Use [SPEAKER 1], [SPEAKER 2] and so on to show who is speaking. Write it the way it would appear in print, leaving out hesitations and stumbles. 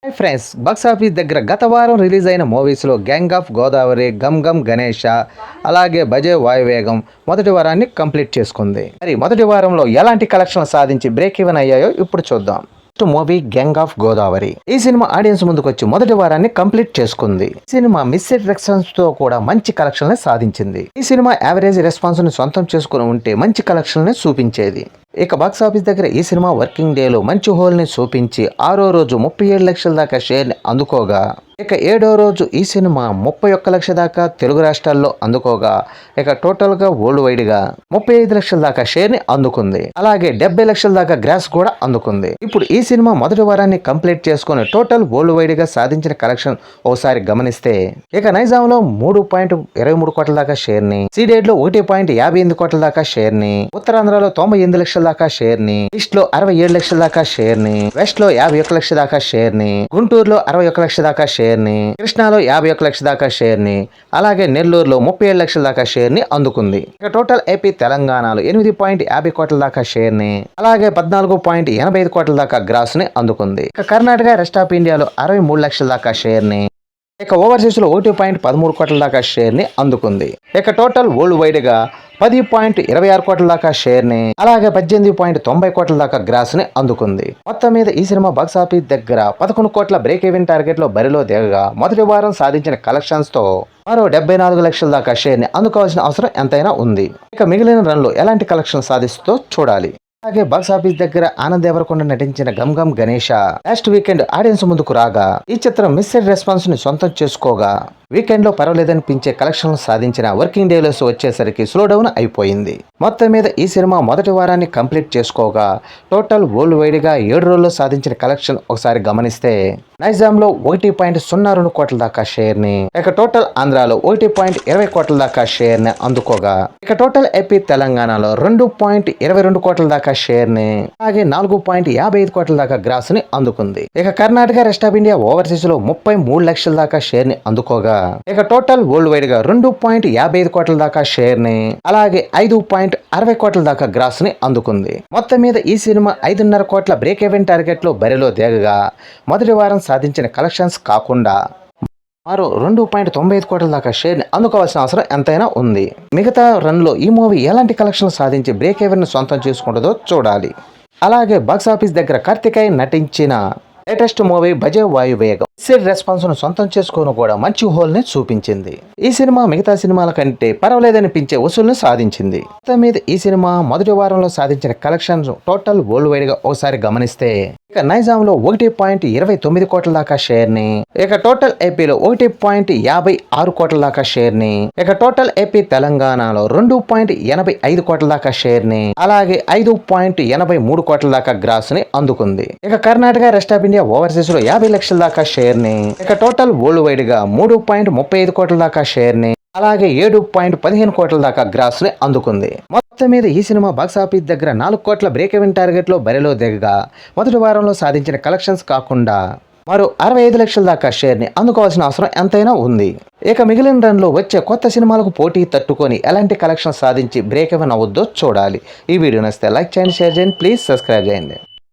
[SPEAKER 1] Hi friends, box office దగ్గర గత వారం రిలీజ్ అయిన మూవీస్లో గ్యాంగ్ ఆఫ్ గోదావరి, గమ్ గమ్ గణేష, అలాగే బజే వాయువేగం మొదటి వారాన్ని కంప్లీట్ చేసుకుంది. మరి మొదటి వారంలో ఎలాంటి కలెక్షన్లు సాధించి బ్రేక్ ఈవెన్ అయ్యాయో ఇప్పుడు చూద్దాం. మూవీ గ్యాంగ్ ఆఫ్ గోదావరి ఈ సినిమా ఆడియన్స్ ముందుకు వచ్చి మొదటి వారాన్ని కంప్లీట్ చేసుకుంది. ఈ సినిమా మిస్సెడ్ రెస్పాన్స్ తో కూడా మంచి కలెక్షన్ సాధించింది. ఈ సినిమా యావరేజ్ రెస్పాన్స్ ని సొంతం చేసుకుని ఉంటే మంచి కలెక్షన్ చూపించేది. ఇక బాక్స్ ఆఫీస్ దగ్గర ఈ సినిమా వర్కింగ్ డేలో మంచి హోల్ ని చూపించి 6వ రోజు 37 లక్షల దాకా షేర్ ని అందుకోగా, ఇక 7వ రోజు ఈ సినిమా 31 లక్షల దాకా తెలుగు రాష్ట్రాల్లో అందుకోగా, ఇక టోటల్ గా వరల్డ్ వైడ్ గా 35 లక్షల దాకా షేర్ ని అందుకుంది. అలాగే 70 లక్షల దాకా గ్రాస్ కూడా అందుకుంది. ఇప్పుడు ఈ సినిమా మొదటి వారాన్ని కంప్లీట్ చేసుకుని టోటల్ వరల్డ్ వైడ్ గా సాధించిన కలెక్షన్ ఒకసారి గమనిస్తే, ఇక నైజాంలో 3.23 కోట్ల దాకా షేర్ ని, సీడెడ్ లో 1.58 కోట్ల దాకా షేర్ ని, ఉత్తరాంధ్రలో 98 లక్షల దాకా షేర్ ని, ఈస్ట్ లో 67 లక్షల దాకా షేర్ ని, వెస్ట్ లో 51 లక్షల దాకా షేర్ ని, గుంటూరులో 61 లక్షల దాకా షేర్ ని, కృష్ణాలో 51 లక్షల దాకా షేర్ ని, అలాగే నెల్లూరులో 37 లక్షల దాకా షేర్ ని అందుకుంది. ఇక టోటల్ ఏపీ తెలంగాణలో 8.50 కోట్ల దాకా షేర్ ని, అలాగే 14.85 కోట్ల దాకా గ్రాస్ ని అందుకుంది. ఇక కర్ణాటక, రెస్ట్ ఆఫ్ ఇండియాలో 63 లక్షల దాకా షేర్ ని, ఇక ఓవర్సీస్ లో 1.13 కోట్ల దాకా షేర్ ని అందుకుంది. ఇక టోటల్ వరల్డ్ వైడ్ గా 10.26 కోట్ల దాకా షేర్ ని, అలాగే 18.90 కోట్ల దాకా గ్రాస్ ని అందుకుంది. మొత్తం మీద ఈ సినిమా బాక్స్ ఆఫీస్ దగ్గర 11 కోట్ల బ్రేక్ ఈవెన్ టార్గెట్ లో బరిలో దిగగా, మొదటి వారం సాధించిన కలెక్షన్స్ తో మరో 74 లక్షల దాకా షేర్ ని అందుకోవాల్సిన అవసరం ఎంతైనా ఉంది. ఇక మిగిలిన రన్ లో ఎలాంటి కలెక్షన్ సాధిస్తుందో చూడాలి. అలాగే బాక్స్ ఆఫీస్ దగ్గర ఆనంద్ దేవరకొండ నటించిన Gam Gam Ganesha last weekend audience ముందుకు రాగా, ఈ చిత్రం మిస్సెడ్ రెస్పాన్స్ ని సొంతం చేసుకోగా, వీకెండ్ లో పర్వాలేదనిపించే కలెక్షన్లు సాధించిన వర్కింగ్ డేస్ వచ్చేసరికి స్లో డౌన్ అయిపోయింది. మొత్తం మీద ఈ సినిమా మొదటి వారాన్ని కంప్లీట్ చేసుకోగా, టోటల్ వరల్డ్ వైడ్ గా 7 రోజుల్లో సాధించిన కలెక్షన్ ఒకసారి గమనిస్తే, నైజాంలో 1.02 కోట్ల దాకా షేర్ ని, ఇక టోటల్ ఆంధ్రాలో 1.20 కోట్ల దాకా షేర్ ని అందుకోగా, ఇక టోటల్ ఏపీ తెలంగాణలో 2.22 కోట్ల దాకా షేర్ ని, అలాగే 4.55 కోట్ల దాకా గ్రాస్ ని అందుకుంది. ఇక Karnataka, rest of India overseas లో 33 లక్షల దాకా షేర్ ని అందుకోగా, ఇక టోటల్ వరల్డ్ వైడ్ గా 2.55 కోట్ల దాకా షేర్ ని, అలాగే 5.60 కోట్ల దాకా గ్రాస్ ని అందుకుంది. మొత్తం మీద ఈ సినిమా 5.5 కోట్ల బ్రేక్ ఈవెన్ టార్గెట్ లో బరిలో దిగగా, మొదటి వారం సాధించిన కలెక్షన్స్ కాకుండా మరో 2.95 కోట్ల దాకా షేర్ ని అందుకోవాల్సిన అవసరం ఎంతైనా ఉంది. మిగతా రన్ లో ఈ మూవీ ఎలాంటి కలెక్షన్ సాధించి బ్రేక్ ఈవెన్ ని సొంతం చేసుకుంటుందో చూడాలి. అలాగే బాక్స్ ఆఫీస్ దగ్గర కార్తికేయ నటించిన లేటెస్ట్ మూవీ బజే వాయువేగం మిస్సెడ్ రెస్పాన్స్ ను సొంతం చేసుకుని కూడా మంచి హోల్ ని చూపించింది. ఈ సినిమా మిగతా సినిమాల కంటే పర్వాలేదనిపించే వసూళ్లు సాధించింది. మొత్తం మీద ఈ సినిమా మొదటి వారంలో సాధించిన కలెక్షన్స్ టోటల్ వరల్డ్ వైడ్ గా ఒకసారి గమనిస్తే, ఇక నైజాంలో 1.29 కోట్ల దాకా షేర్ ని, ఇక టోటల్ ఏపీలో 1.56 కోట్ల దాకా షేర్ ని, ఇక టోటల్ ఏపీ తెలంగాణలో 2.85 కోట్ల దాకా షేర్ ని, అలాగే 5.83 కోట్ల దాకా గ్రాస్ ని అందుకుంది. ఇక Karnataka, rest of India overseas లో 50 లక్షల దాకా షేర్ ని, ఇక టోటల్ వరల్డ్ వైడ్ గా 3.35 కోట్ల దాకా షేర్ ని, అలాగే 7.15 కోట్ల దాకా గ్రాస్ ని అందుకుంది. మొత్తం మీద ఈ సినిమా బాక్స్ ఆఫీస్ దగ్గర 4 కోట్ల బ్రేక్ ఈవెన్ టార్గెట్ లో బరిలో దిగగా, మొదటి వారంలో సాధించిన కలెక్షన్స్ కాకుండా మరో 65 లక్షల దాకా షేర్ ని అందుకోవాల్సిన అవసరం ఎంతైనా ఉంది. ఇక మిగిలిన రన్ లో వచ్చే కొత్త సినిమాలకు పోటీ తట్టుకొని ఎలాంటి కలెక్షన్ సాధించి బ్రేక్ ఈవెన్ అవద్దో చూడాలి. ఈ వీడియో నచ్చితే లైక్ చేయండి, షేర్ చేయండి, ప్లీజ్ సబ్స్క్రైబ్ చేయండి.